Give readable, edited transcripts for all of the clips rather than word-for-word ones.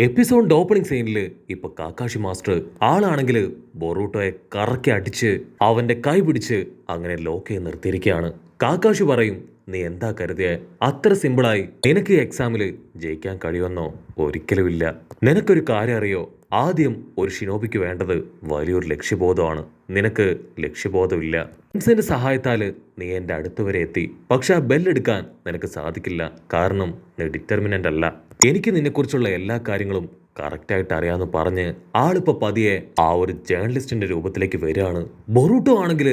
എപ്പിസോഡിന്റെ opening സീനിൽ ഇപ്പൊ കാക്കാഷി master ആളാണെങ്കിൽ ബൊറൂട്ടോയെ കറക്കി അടിച്ച് അവന്റെ കൈ പിടിച്ച് അങ്ങനെ ലോക്ക് ചെയ്ത് നിർത്തിയിരിക്കുകയാണ്. കാക്കാഷി പറയും, നീ എന്താ കരുതിയ അത്ര സിമ്പിളായി നിനക്ക് ഈ എക്സാമിൽ ജയിക്കാൻ കഴിയുമെന്നോ? ഒരിക്കലുമില്ല. നിനക്കൊരു കാര്യം അറിയോ? ആദ്യം ഒരു ഷിനോബിക്ക് വേണ്ടത് വലിയൊരു ലക്ഷ്യബോധമാണ്. നിനക്ക് ലക്ഷ്യബോധമില്ല. ഫ്രണ്ട്സിന്റെ സഹായത്താൽ നീ എന്റെ അടുത്ത് വരെ എത്തി. പക്ഷെ ആ ബെല്ലെടുക്കാൻ നിനക്ക് സാധിക്കില്ല. കാരണം നീ ഡിറ്റർമിനന്റ് അല്ല. എനിക്ക് നിന്നെക്കുറിച്ചുള്ള എല്ലാ കാര്യങ്ങളും കറക്റ്റായിട്ട് അറിയാമെന്ന് പറഞ്ഞ് ആളിപ്പോ പതിയെ ആ ഒരു ജേർണലിസ്റ്റിന്റെ രൂപത്തിലേക്ക് വരികയാണ്. ബൊറൂട്ടോ ആണെങ്കിൽ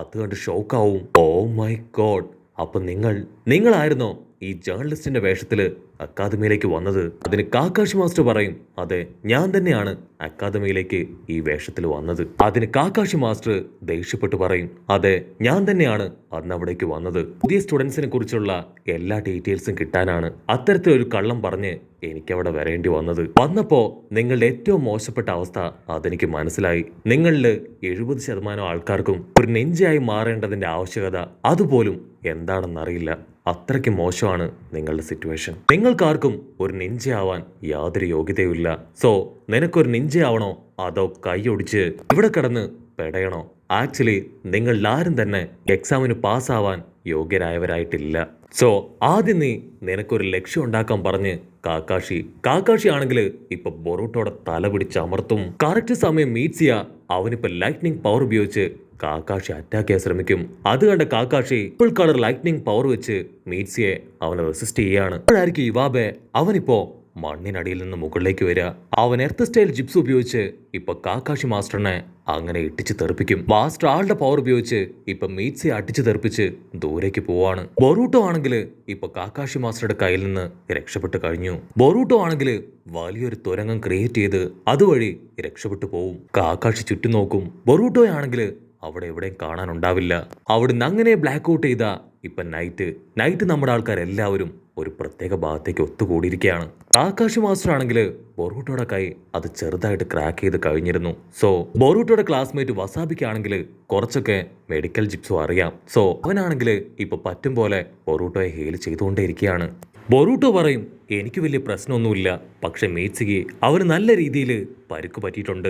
അത് കണ്ട് ഷോക്കാവും. ഓ മൈ ഗോഡ്, അപ്പൊ നിങ്ങളായിരുന്നോ ഈ ജേർണലിസ്റ്റിന്റെ വേഷത്തില് അക്കാദമിയിലേക്ക് വന്നത്? അതിന് കാക്കാഷി മാസ്റ്റർ പറയും, അതെ, ഞാൻ തന്നെയാണ് അക്കാദമിയിലേക്ക് ഈ വേഷത്തിൽ വന്നത്. അതിന് കാക്കാഷി മാസ്റ്റർ ദേഷ്യപ്പെട്ട് പറയും, അതെ, ഞാൻ തന്നെയാണ് അന്ന് അവിടേക്ക് വന്നത്. പുതിയ സ്റ്റുഡൻസിനെ കുറിച്ചുള്ള എല്ലാ ഡീറ്റെയിൽസും കിട്ടാനാണ് അത്തരത്തിലൊരു കള്ളം പറഞ്ഞ് എനിക്കവിടെ വരേണ്ടി വന്നത്. വന്നപ്പോ നിങ്ങളുടെ ഏറ്റവും മോശപ്പെട്ട അവസ്ഥ അതെനിക്ക് മനസ്സിലായി. നിങ്ങളിൽ 70% ആൾക്കാർക്കും ഒരു നെഞ്ചായി മാറേണ്ടതിന്റെ ആവശ്യകത അതുപോലും എന്താണെന്നറിയില്ല. അത്രയ്ക്ക് മോശമാണ് നിങ്ങളുടെ സിറ്റുവേഷൻ. നിങ്ങൾക്കാർക്കും ഒരു നിഞ്ചയാവാൻ യാതൊരു യോഗ്യതയുമില്ല. സോ നിനക്കൊരു നിഞ്ചയാവണോ അതോ കൈയൊടിച്ച് ഇവിടെ കിടന്ന് പെടയണോ? ആക്ച്വലി നിങ്ങളിൽ ആരും തന്നെ എക്സാമിന് പാസ്സാവാൻ യോഗ്യരായവരായിട്ടില്ല. സോ ആദ്യം നിനക്കൊരു ലക്ഷ്യം ഉണ്ടാക്കാൻ പറഞ്ഞ് കാക്കാഷി ആണെങ്കിൽ ഇപ്പൊ ബൊറൂട്ടോടെ തല പിടിച്ച് അമർത്തും. കറക്റ്റ് സമയം മീറ്റ്സിയ അവനിപ്പോ ലൈറ്റ്നിങ് പവർ ഉപയോഗിച്ച് കാക്കാഷി അറ്റാക്ക് ചെയ്യാൻ ശ്രമിക്കും. അത് കണ്ട കാക്കാഷി ഫുൾ കളർ ലൈറ്റ്നിങ് പവർ വെച്ച് മീറ്റ്സിയെ അവനെ റെസിസ്റ്റ് ചെയ്യാണ്. അപ്പോഴായിരിക്കും ഇവാബെ അവനിപ്പോ മണ്ണിനടിയിൽ നിന്ന് മുകളിലേക്ക് വരിക. അവൻ എർത്ത് സ്റ്റൈൽ ജിപ്സ് ഉപയോഗിച്ച് ഇപ്പൊ കാക്കാഷി മാസ്റ്ററിനെ അങ്ങനെ ഇട്ടിച്ച് തെറിപ്പിക്കും. മാസ്റ്റർ ആളുടെ പവർ ഉപയോഗിച്ച് ഇപ്പൊ മീറ്റ്സിയെ അടിച്ചു തെറിപ്പിച്ച് ദൂരേക്ക് പോവാണ്. ബൊറൂട്ടോ ആണെങ്കിൽ ഇപ്പൊ കാക്കാഷി മാസ്റ്ററുടെ കയ്യിൽ നിന്ന് രക്ഷപ്പെട്ടു കഴിഞ്ഞു. ബൊറൂട്ടോ ആണെങ്കിൽ വലിയൊരു തുരങ്കം ക്രിയേറ്റ് ചെയ്ത് അതുവഴി രക്ഷപ്പെട്ടു പോവും. കാക്കാഷി ചുറ്റും നോക്കും. ബൊറൂട്ടോയാണെങ്കിൽ അവിടെ എവിടെയും കാണാനുണ്ടാവില്ല. അവിടുന്ന് അങ്ങനെ ബ്ലാക്ക് ഔട്ട് ചെയ്ത ഇപ്പൊ നൈറ്റ് നമ്മുടെ ആൾക്കാരെല്ലാവരും ഒരു പ്രത്യേക ഭാഗത്തേക്ക് ഒത്തുകൂടിയിരിക്കുകയാണ്. കാക്കാഷി മാസ്റ്റർ ആണെങ്കിൽ ബൊറൂട്ടോയുടെ കൈ അത് ചെറുതായിട്ട് ക്രാക്ക് ചെയ്ത് കഴിഞ്ഞിരുന്നു. സോ ബൊറൂട്ടോയുടെ ക്ലാസ്മേറ്റ് വസാബിക്കാണെങ്കിൽ കുറച്ചൊക്കെ മെഡിക്കൽ ജിപ്സും അറിയാം. സോ അവനാണെങ്കിൽ ഇപ്പൊ പറ്റും പോലെ ബൊറൂട്ടോയെ ഹീൽ ചെയ്തുകൊണ്ടേയിരിക്കുകയാണ്. ബൊറൂട്ടോ പറയും, എനിക്ക് വലിയ പ്രശ്നമൊന്നുമില്ല, പക്ഷെ മീറ്റ്സിക്ക് അവന് നല്ല രീതിയിൽ പരുക്ക് പറ്റിയിട്ടുണ്ട്.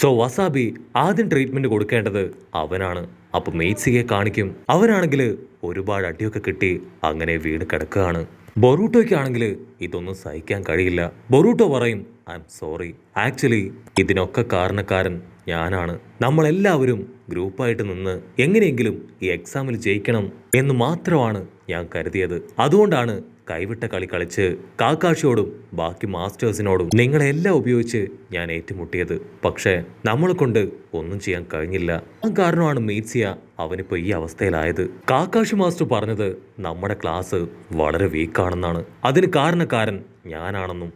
സോ വസാബി ആദ്യം ട്രീറ്റ്മെന്റ് കൊടുക്കേണ്ടത് അവനാണ്. അപ്പൊ മീറ്റ്സിയെ കാണിക്കും. അവനാണെങ്കിൽ ഒരുപാട് അടിയൊക്കെ കിട്ടി അങ്ങനെ വീണ് കിടക്കുകയാണ്. ബൊറൂട്ടോയ്ക്കാണെങ്കിൽ ഇതൊന്നും സഹിക്കാൻ കഴിയില്ല. ബൊറൂട്ടോ പറയും, ഐ എം സോറി, ആക്ച്വലി ഇതിനൊക്കെ കാരണക്കാരൻ ഞാനാണ്. നമ്മളെല്ലാവരും ഗ്രൂപ്പായിട്ട് നിന്ന് എങ്ങനെയെങ്കിലും ഈ എക്സാമിൽ ജയിക്കണം എന്ന് മാത്രമാണ് ഞാൻ കരുതിയത്. അതുകൊണ്ടാണ് കൈവിട്ട കളി കളിച്ച് കാക്കാഷിയോടും ബാക്കി മാസ്റ്റേഴ്സിനോടും നിങ്ങളെല്ലാം ഉപയോഗിച്ച് ഞാൻ ഏറ്റുമുട്ടിയത്. പക്ഷേ നമ്മളെ കൊണ്ട് ഒന്നും ചെയ്യാൻ കഴിഞ്ഞില്ല. ആ കാരണമാണ് മീറ്റ്സിയ അവനിപ്പോ ഈ അവസ്ഥയിലായത്. കാക്കാഷി മാസ്റ്റർ പറഞ്ഞത് നമ്മുടെ ക്ലാസ് വളരെ വീക്കാണെന്നാണ്. അതിന് കാരണക്കാരൻ ഞാനാണെന്നും.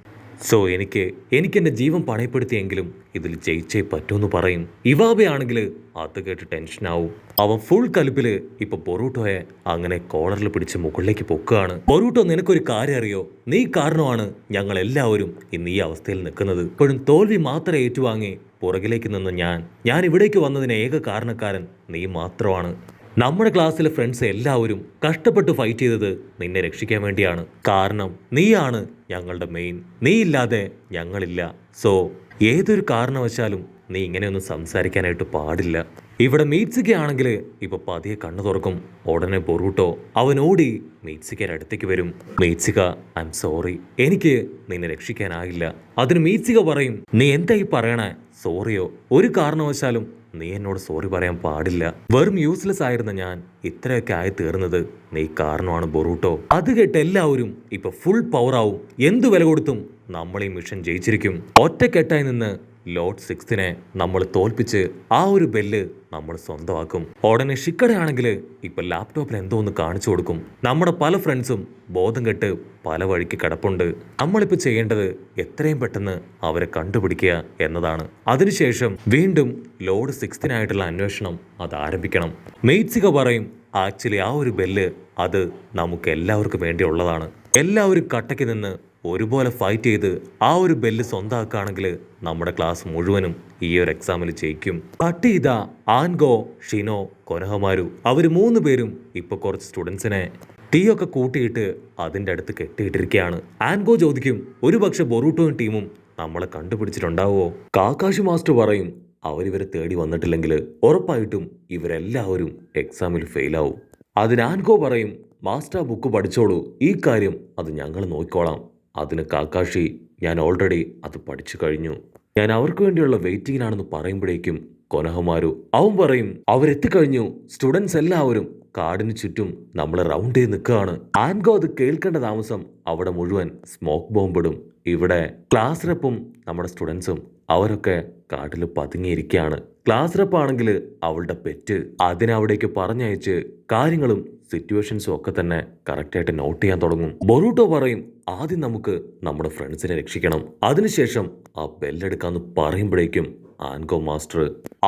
സോ എനിക്ക് എൻ്റെ ജീവൻ പണയപ്പെടുത്തിയെങ്കിലും ഇതിൽ ജയിച്ചേ പറ്റൂന്ന് പറയും. ഇവാബയാണെങ്കിൽ അത് കേട്ട് ടെൻഷനാവും. അവൻ ഫുൾ കലിപ്പില് ഇപ്പൊ ബൊറൂട്ടോയെ അങ്ങനെ കോളറിൽ പിടിച്ച് മുകളിലേക്ക് പൊക്കുകയാണ്. ബൊറൂട്ടോ, നിനക്കൊരു കാര്യം അറിയോ? നീ കാരണമാണ് ഞങ്ങൾ എല്ലാവരും ഇന്ന് ഈ അവസ്ഥയിൽ നിൽക്കുന്നത്. ഇപ്പോഴും തോൽവി മാത്രം ഏറ്റുവാങ്ങി പുറകിലേക്ക് നിന്ന് ഞാൻ ഇവിടേക്ക് വന്നതിന് ഏക കാരണക്കാരൻ നീ മാത്രമാണ്. നമ്മുടെ ക്ലാസ്സിലെ ഫ്രണ്ട്സ് എല്ലാവരും കഷ്ടപ്പെട്ട് ഫൈറ്റ് ചെയ്തത് നിന്നെ രക്ഷിക്കാൻ വേണ്ടിയാണ്. കാരണം നീയാണ് ഞങ്ങളുടെ മെയിൻ. നീ ഇല്ലാതെ ഞങ്ങളില്ല. സോ ഏതൊരു കാരണവശാലും നീ ഇങ്ങനെയൊന്നും സംസാരിക്കാനായിട്ട് പാടില്ല. ഇവിടെ മീറ്റ്സിക്ക ആണെങ്കിൽ ഇപ്പൊ പതിയെ കണ്ണു തുറക്കും. ഉടനെ ബൊറൂട്ടോ അവൻ ഓടി മീറ്റ്സിക്കയുടെ അടുത്തേക്ക് വരും. മീറ്റ്സിക, ഐ എം സോറി, എനിക്ക് നിന്നെ രക്ഷിക്കാനായില്ല. അതിന് മീറ്റ്സിക പറയും, നീ എന്തായി പറയണേ? സോറിയോ? ഒരു കാരണവശാലും നീ എന്നോട് സോറി പറയാൻ പാടില്ല. വെറും യൂസ്ലെസ് ആയിരുന്ന ഞാൻ ഇത്രയൊക്കെ ആയി തീർന്നത് നീ കാരണമാണ് ബൊറൂട്ടോ. അത് കേട്ട് എല്ലാവരും ഇപ്പൊ ഫുൾ പവർ ആവും. എന്തു വില കൊടുത്തും നമ്മൾ ഈ മിഷൻ ജയിച്ചിരിക്കും. ഒറ്റക്കെട്ടായി നിന്ന് ലോർഡ് 6 നമ്മൾ തോൽപ്പിച്ച് ആ ഒരു ബെല്ല് നമ്മൾ സ്വന്തമാക്കും. ഉടനെ ഷിക്കടയാണെങ്കിൽ ഇപ്പൊ ലാപ്ടോപ്പിൽ എന്തോ ഒന്ന് കാണിച്ചു കൊടുക്കും. നമ്മുടെ പല ഫ്രണ്ട്സും ബോധം കെട്ട് പല വഴിക്ക് കിടപ്പുണ്ട്. നമ്മളിപ്പോ ചെയ്യേണ്ടത് എത്രയും പെട്ടെന്ന് അവരെ കണ്ടുപിടിക്കുക എന്നതാണ്. അതിനുശേഷം വീണ്ടും ലോർഡ് 6 അന്വേഷണം അത് ആരംഭിക്കണം. മെയ്റ്റ്സിക പറയും, ആക്ച്വലി ആ ഒരു ബെല്ല് അത് നമുക്ക് എല്ലാവർക്കും വേണ്ടിയുള്ളതാണ്. എല്ലാവരും കട്ടയ്ക്ക് നിന്ന് ഒരുപോലെ ഫൈറ്റ് ചെയ്ത് ആ ഒരു ബെല്ല് സ്വന്തമാക്കുകയാണെങ്കിൽ നമ്മുടെ ക്ലാസ് മുഴുവനും ഈ ഒരു എക്സാമിൽ ജയിക്കും. കട്ട് ചെയ്ത ആൻഗോ, ഷിനോ, കൊനഹമാരു അവർ 3 പേരും ഇപ്പൊ കുറച്ച് സ്റ്റുഡൻസിനെ തീയൊക്കെ കൂട്ടിയിട്ട് അതിൻ്റെ അടുത്ത് കെട്ടിയിട്ടിരിക്കുകയാണ്. ആൻഗോ ചോദിക്കും, ഒരുപക്ഷെ ബൊറൂട്ടോയും ടീമും നമ്മളെ കണ്ടുപിടിച്ചിട്ടുണ്ടാവോ? കാക്കാശി മാസ്റ്റർ പറയും അവരിവരെ തേടി വന്നിട്ടില്ലെങ്കിൽ ഉറപ്പായിട്ടും ഇവരെല്ലാവരും എക്സാമിൽ ഫെയിലാവും. അതിന് ആൻകോ പറയും മാസ്റ്റർ ബുക്ക് പഠിച്ചോളൂ, ഈ കാര്യം അത് ഞങ്ങൾ നോക്കിക്കോളാം. അതിന് കാക്കാഷി ഞാൻ ഓൾറെഡി അത് പഠിച്ചു കഴിഞ്ഞു, ഞാൻ അവർക്ക് വേണ്ടിയുള്ള വെയിറ്റിംഗിനാണെന്ന് പറയുമ്പോഴേക്കും കൊനഹമാരു അവൻ പറയും അവരെത്തിക്കഴിഞ്ഞു, സ്റ്റുഡൻസ് എല്ലാവരും കാടിന് ചുറ്റും നമ്മൾ റൗണ്ട് ചെയ്ത് നിൽക്കുകയാണ്. ആൻകോ അത് കേൾക്കേണ്ട താമസം അവിടെ മുഴുവൻ സ്മോക്ക് ബോംബിടും. ഇവിടെ ക്ലാസ് റെപ്പും നമ്മുടെ സ്റ്റുഡൻസും അവരൊക്കെ കാട്ടിൽ പതുങ്ങിയിരിക്കുകയാണ്. ക്ലാസ് റെപ്പ് ആണെങ്കിൽ അവളുടെ പെറ്റ് അതിനവിടേക്ക് പറഞ്ഞയച്ച് കാര്യങ്ങളും സിറ്റുവേഷൻസും ഒക്കെ തന്നെ കറക്റ്റായിട്ട് നോട്ട് ചെയ്യാൻ തുടങ്ങും. ബൊറൂട്ടോ പറയും ആദ്യം നമുക്ക് നമ്മുടെ ഫ്രണ്ട്സിനെ രക്ഷിക്കണം, അതിനുശേഷം ആ ബെല്ലെടുക്കാന്ന് പറയുമ്പോഴേക്കും ആൻകോ മാസ്റ്റർ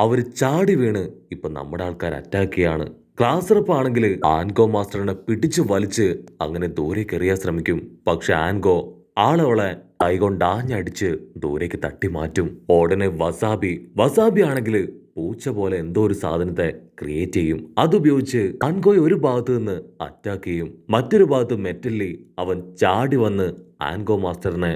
അവര് ചാടി വീണ് ഇപ്പൊ നമ്മുടെ ആൾക്കാർ അറ്റാക്ക് ചെയ്യാണ്. ക്ലാസ് റെപ്പ് ആണെങ്കിൽ ആൻകോ മാസ്റ്ററിനെ പിടിച്ചു വലിച്ച് അങ്ങനെ ദൂരേക്ക് എറിയാൻ ശ്രമിക്കും. പക്ഷെ ആൻകോ ആളവളെ കൈകൊണ്ട് ആഞ്ഞടിച്ച് ദൂരേക്ക് തട്ടി മാറ്റും. ഉടനെ വസാബി ആണെങ്കിൽ പൂച്ച പോലെ എന്തോ ഒരു സാധനത്തെ ക്രിയേറ്റ് ചെയ്യും. അതുപയോഗിച്ച് ആൻകോയെ ഒരു ഭാഗത്ത് നിന്ന് അറ്റാക്ക് ചെയ്യും. മറ്റൊരു ഭാഗത്ത് മെറ്റല്ലി അവൻ ചാടി വന്ന് ആൻകോ മാസ്റ്ററിനെ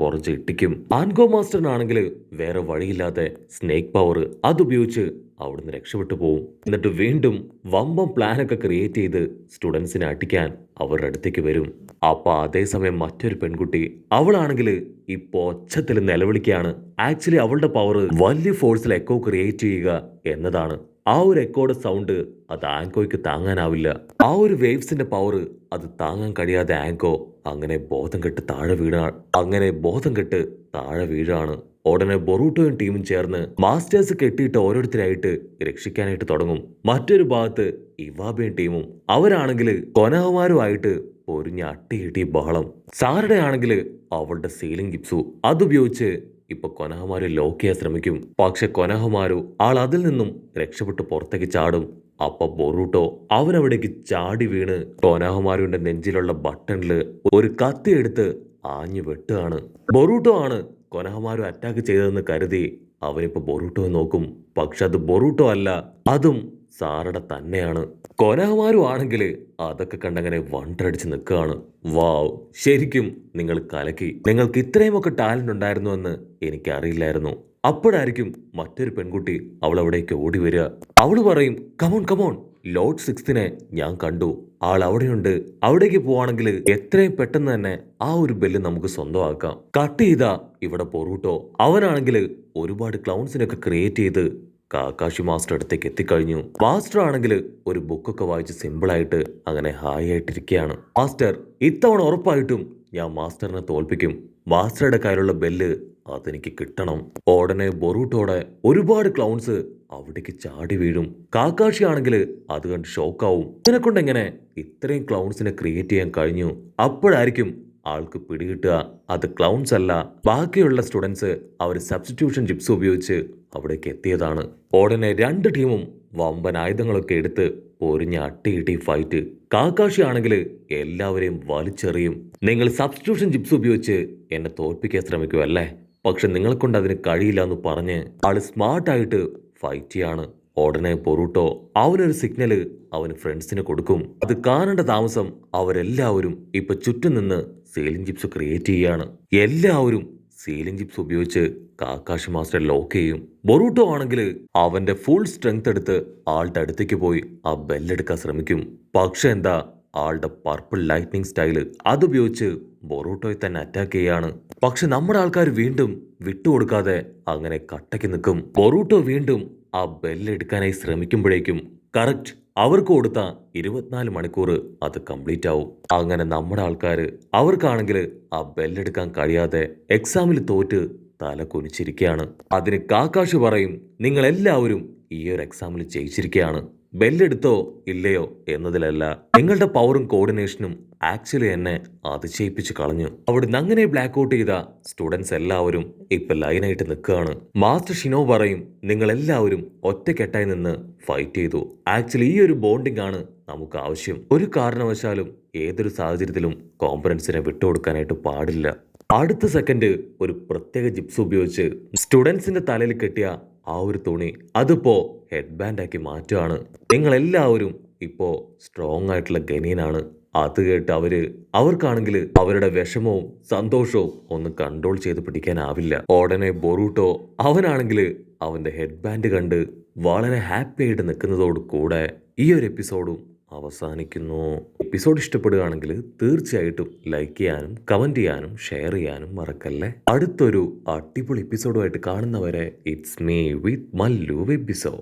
പുറച്ച് ഇട്ടിക്കും. ആൻകോ മാസ്റ്ററിനാണെങ്കിൽ വേറെ വഴിയില്ലാതെ സ്നേക്ക് പവർ അതുപയോഗിച്ച് അവിടുന്ന് രക്ഷപ്പെട്ടു പോവും. എന്നിട്ട് വീണ്ടും വമ്പം പ്ലാനൊക്കെ ക്രിയേറ്റ് ചെയ്ത് സ്റ്റുഡൻസിനെ അടിക്കാൻ അവരുടെ അടുത്തേക്ക് വരും. അപ്പൊ അതേസമയം മറ്റൊരു പെൺകുട്ടി അവളാണെങ്കിൽ ഇപ്പൊ ഒച്ചത്തിൽ നിലവിളിക്കുകയാണ്. ആക്ച്വലി അവളുടെ പവർ വലിയ ഫോഴ്സിൽ എക്കോ ക്രിയേറ്റ് ചെയ്യുക എന്നതാണ്. ആ ഒരു എക്കോയുടെ സൗണ്ട് അത് ആങ്കോയ്ക്ക് താങ്ങാനാവില്ല. ആ ഒരു വേവ്സിന്റെ പവർ അത് താങ്ങാൻ കഴിയാതെ ആങ്കോ അങ്ങനെ ബോധം കെട്ട് താഴെ വീഴാണ്. ഉടനെ ബൊറൂട്ടോയും ടീമും ചേർന്ന് മാസ്റ്റേഴ്സ് കെട്ടിയിട്ട് ഓരോരുത്തരായിട്ട് രക്ഷിക്കാനായിട്ട് തുടങ്ങും. മറ്റൊരു ഭാഗത്ത് ഇവാബയും ടീമും അവരാണെങ്കിൽ കൊനഹമാരുമായിട്ട് പൊരിഞ്ഞ അട്ടിയിട്ടി ബഹളം. സാറയുടെ ആണെങ്കിൽ അവളുടെ സീലിംഗ് ഗിപ്സു അതുപയോഗിച്ച് ഇപ്പൊ കൊനഹമാരു ലോക്ക് ചെയ്യാൻ ശ്രമിക്കും. പക്ഷെ കൊനഹമാരു അതിൽ നിന്നും രക്ഷപ്പെട്ട് പുറത്തേക്ക് ചാടും. അപ്പൊ ബൊറൂട്ടോ അവനവിടേക്ക് ചാടി വീണ് കൊനഹമാരുവിന്റെ നെഞ്ചിലുള്ള ബട്ടണില് ഒരു കത്തി എടുത്ത് ആഞ്ഞു വെട്ടുകയാണ്. ബൊറൂട്ടോ ആണ് കൊനഹമാരു അറ്റാക്ക് ചെയ്തതെന്ന് കരുതി അവനിപ്പോ ബൊറൂട്ടോ നോക്കും. പക്ഷെ അത് ബൊറൂട്ടോ അല്ല, അതും സാറയുടെ തന്നെയാണ്. കൊനഹമാരു ആണെങ്കിൽ അതൊക്കെ കണ്ടങ്ങനെ വണ്ടടിച്ച് നിൽക്കുകയാണ്. വാവ്, ശരിക്കും നിങ്ങൾ കലക്കി, നിങ്ങൾക്ക് ഇത്രയുമൊക്കെ ടാലന്റ് ഉണ്ടായിരുന്നു എന്ന് എനിക്കറിയില്ലായിരുന്നു. അപ്പോഴായിരിക്കും മറ്റൊരു പെൺകുട്ടി അവൾ അവിടേക്ക് ഓടി വരിക. അവള് പറയും കമോൺ ലോർഡ് 6നെ ഞാൻ കണ്ടു, അവിടെയുണ്ട്, അവിടേക്ക് പോവാണെങ്കിൽ എത്രയും പെട്ടെന്ന് തന്നെ ആ ഒരു ബെല്ല് നമുക്ക് സ്വന്തമാക്കാം. കട്ട് ചെയ്താ ഇവിടെ ബൊറൂട്ടോ അവനാണെങ്കിൽ ഒരുപാട് ക്ലൗൺസിനൊക്കെ ക്രിയേറ്റ് ചെയ്ത് കാക്കാഷി മാസ്റ്റർ അടുത്തേക്ക് എത്തിക്കഴിഞ്ഞു. മാസ്റ്റർ ആണെങ്കിൽ ഒരു ബുക്കൊക്കെ വായിച്ച് സിമ്പിളായിട്ട് അങ്ങനെ ഹായ് ആയിട്ടിരിക്കുകയാണ്. മാസ്റ്റർ ഇത്തവണ ഉറപ്പായിട്ടും ഞാൻ മാസ്റ്ററിനെ തോൽപ്പിക്കും, മാസ്റ്ററുടെ കയ്യിലുള്ള ബെല്ല് അതെനിക്ക് കിട്ടണം. ഉടനെ ബൊറൂട്ടോടെ ഒരുപാട് ക്ലൗൺസ് അവിടേക്ക് ചാടി വീഴും. കാക്കാഷി ആണെങ്കിൽ അത് കണ്ട് ഷോക്കാവും. ഇതിനെക്കൊണ്ട് എങ്ങനെ ഇത്രയും ക്ലൗൺസിനെ ക്രിയേറ്റ് ചെയ്യാൻ കഴിഞ്ഞു? അപ്പോഴായിരിക്കും ആൾക്ക് പിടികിട്ടുക അത് ക്ലൗൺസ് അല്ല, ബാക്കിയുള്ള സ്റ്റുഡൻസ് അവർ സബ്സ്റ്റിറ്റ്യൂഷൻ ജിപ്സ് ഉപയോഗിച്ച് അവിടേക്ക് എത്തിയതാണ്. ഉടനെ രണ്ട് ടീമും വമ്പൻ ആയുധങ്ങളൊക്കെ എടുത്ത് പൊരിഞ്ഞ അട്ടിയിട്ടി ഫൈറ്റ്. കാക്കാഷി ആണെങ്കിൽ എല്ലാവരെയും വലിച്ചെറിയും. നിങ്ങൾ സബ്സ്റ്റിറ്റ്യൂഷൻ ജിപ്സ് ഉപയോഗിച്ച് എന്നെ തോൽപ്പിക്കാൻ ശ്രമിക്കുമല്ലേ, പക്ഷെ നിങ്ങളെ കൊണ്ട് അതിന് കഴിയില്ല എന്ന് പറഞ്ഞ് ആള് സ്മാർട്ടായിട്ട് ഫൈറ്റ് ചെയ്യാണ്. ഉടനെ ബൊറൂട്ടോ അവനൊരു സിഗ്നല് അവന് ഫ്രണ്ട്സിന് കൊടുക്കും. അത് കാണേണ്ട താമസം അവരെല്ലാവരും ഇപ്പൊ ചുറ്റും നിന്ന് സീലിംഗ് ജിപ്സ് ക്രിയേറ്റ് ചെയ്യാണ്. എല്ലാവരും സീലിംഗ് ജിപ്സ് ഉപയോഗിച്ച് കാക്കാഷി മാസ്റ്റർ ലോക്ക് ചെയ്യും. ബൊറൂട്ടോ ആണെങ്കിൽ അവന്റെ ഫുൾ സ്ട്രെങ്ത് എടുത്ത് ആളുടെ അടുത്തേക്ക് പോയി ആ ബെല്ലെടുക്കാൻ ശ്രമിക്കും. പക്ഷെ എന്താ, ആളുടെ പർപ്പിൾ ലൈറ്റ്നിങ് സ്റ്റൈല് അതുപയോഗിച്ച് ബൊറൂട്ടോയെ തന്നെ അറ്റാക്ക് ചെയ്യാണ്. പക്ഷെ നമ്മുടെ ആൾക്കാർ വീണ്ടും വിട്ടുകൊടുക്കാതെ അങ്ങനെ കട്ടയ്ക്ക് നിൽക്കും. ബൊറൂട്ടോ വീണ്ടും ആ ബെല്ലെടുക്കാനായി ശ്രമിക്കുമ്പോഴേക്കും കറക്റ്റ് അവർക്ക് കൊടുത്ത 24 മണിക്കൂർ അത് കംപ്ലീറ്റ് ആവും. അങ്ങനെ നമ്മുടെ ആൾക്കാര് അവർക്കാണെങ്കിൽ ആ ബെല്ലെടുക്കാൻ കഴിയാതെ എക്സാമിൽ തോറ്റ് തല കുനിച്ചിരിക്കുകയാണ്. അതിന് കാക്കാഷി പറയും നിങ്ങൾ എല്ലാവരും ഈ ഒരു എക്സാമിൽ ജയിച്ചിരിക്കുകയാണ്, ബെല്ലെടുത്തോ ഇല്ലയോ എന്നതിലല്ല, നിങ്ങളുടെ പവറും കോർഡിനേഷനും ആക്ച്വലി എന്നെ അതിശയിപ്പിച്ച് കളഞ്ഞു. അവിടുന്ന് അങ്ങനെ ബ്ലാക്ക് ഔട്ട് ചെയ്ത സ്റ്റുഡൻസ് എല്ലാവരും ഇപ്പൊ ലൈനായിട്ട് നിൽക്കുകയാണ്. മാസ്റ്റർ ഷിനോ പറയും നിങ്ങൾ എല്ലാവരും ഒറ്റക്കെട്ടായി നിന്ന് ഫൈറ്റ് ചെയ്തു, ആക്ച്വലി ഈ ഒരു ബോണ്ടിങ് ആണ് നമുക്ക് ആവശ്യം, ഒരു കാരണവശാലും ഏതൊരു സാഹചര്യത്തിലും കോമ്പറൻസിനെ വിട്ടുകൊടുക്കാനായിട്ട് പാടില്ല. അടുത്ത സെക്കൻഡ് ഒരു പ്രത്യേക ജിപ്സ് ഉപയോഗിച്ച് സ്റ്റുഡൻസിന്റെ തലയിൽ കെട്ടിയ ആ ഒരു തുണി അതിപ്പോ ഹെഡ് ബാൻഡ് ആക്കി മാറ്റുകയാണ്. നിങ്ങൾ എല്ലാവരും ഇപ്പോ സ്ട്രോങ് ആയിട്ടുള്ള ഗനിയനാണ്, അത് കേട്ട് അവർക്കാണെങ്കിൽ അവരുടെ വിഷമവും സന്തോഷവും ഒന്ന് കൺട്രോൾ ചെയ്ത് പിടിക്കാനാവില്ല. ഉടനെ ബൊറൂട്ടോ അവനാണെങ്കിൽ അവന്റെ ഹെഡ് ബാൻഡ് കണ്ട് വളരെ ഹാപ്പി ആയിട്ട് നിൽക്കുന്നതോട് കൂടെ ഈ ഒരു എപ്പിസോഡും അവസാനിക്കുന്നു. എപ്പിസോഡ് ഇഷ്ടപ്പെടുകയാണെങ്കിൽ തീർച്ചയായിട്ടും ലൈക്ക് ചെയ്യാനും കമന്റ് ചെയ്യാനും ഷെയർ ചെയ്യാനും മറക്കല്ലേ. അടുത്തൊരു അടിപൊളി എപ്പിസോഡുമായിട്ട് കാണുന്നവരെ ഇറ്റ്സ് മീ വിത്ത് മല്ലു വെബിസോ.